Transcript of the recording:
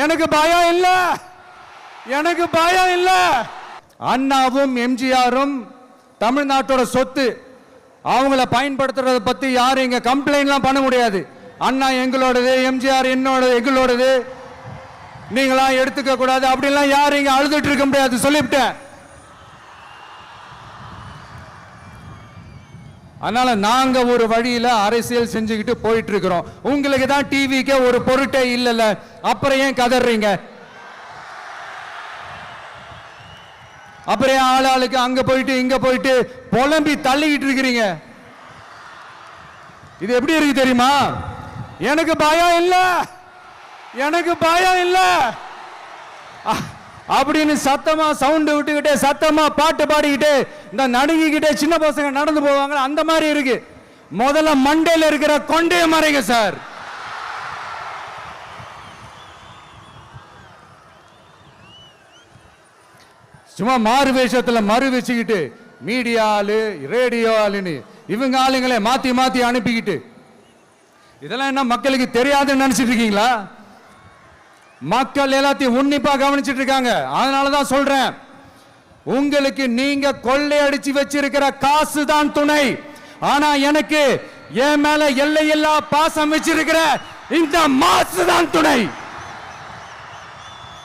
எனக்கு பயம் இல்ல, எனக்கு பயம் இல்ல. அண்ணாவும் எம்ஜிஆரும் தமிழ்நாட்டோட சொத்து. அவங்கள பயன்படுத்துறத பத்தி யாரும் இங்க கம்ப்ளைண்ட்லாம் பண்ண முடியாது. அண்ணா எங்களோடது, எம்ஜிஆர் என்னோடது, எங்களோடது, நீங்களா எடுத்துக்க கூடாது அப்படிலாம் யாரும் இங்க அழுதுட்டு இருக்க முடியாது, சொல்லிவிட்டேன். அதனால நாங்க ஒரு வழியில அரசியல் செஞ்சுக்கிட்டு போயிட்டு இருக்கிறோம். உங்களுக்கு தான் டிவிக்கே ஒரு பொருட்டே இல்லைல்ல, அப்புறம் ஏன் கதறீங்க? அப்புறம் ஆளாளுக்கு அங்க போயிட்டு இங்க போயிட்டு புலம்பி தள்ளிக்கிட்டு இருக்கிறீங்க. இது எப்படி இருக்கு தெரியுமா? எனக்கு பயம் இல்ல, எனக்கு பயம் இல்ல அப்படின்னு சத்தமா சவுண்ட் விட்டுக்கிட்டே சத்தமா பாட்டு பாடிக்கிட்டு இந்த நடுங்கிக்கிட்டே சின்ன பசங்க நடந்து போவாங்க, அந்த மாதிரி இருக்கு. முதல்ல மண்டையில இருக்கிற கொண்டே மறைங்க சார். சும்மா மாறு வேஷத்துல மறு வச்சுக்கிட்டு மீடியா ஆளு, ரேடியோ ஆளுன்னு இவங்க ஆளுங்களே மாத்தி மாத்தி அனுப்பிக்கிட்டு இதெல்லாம் என்ன மக்களுக்கு தெரியாதுன்னு நினைச்சிட்டு இருக்கீங்களா? மக்கள் எல்லாத்தையும் உன்னிப்பா கவனிச்சிட்டு இருக்காங்க. அதனாலதான் சொல்றேன், உங்களுக்கு நீங்க கொள்ளையடிச்சு வச்சிருக்கிற காசு தான் துணை. ஆனா எனக்கு என் மேல எல்லையில்லா பாசம் வச்சிருக்கிற இந்த மாசு தான் துணை.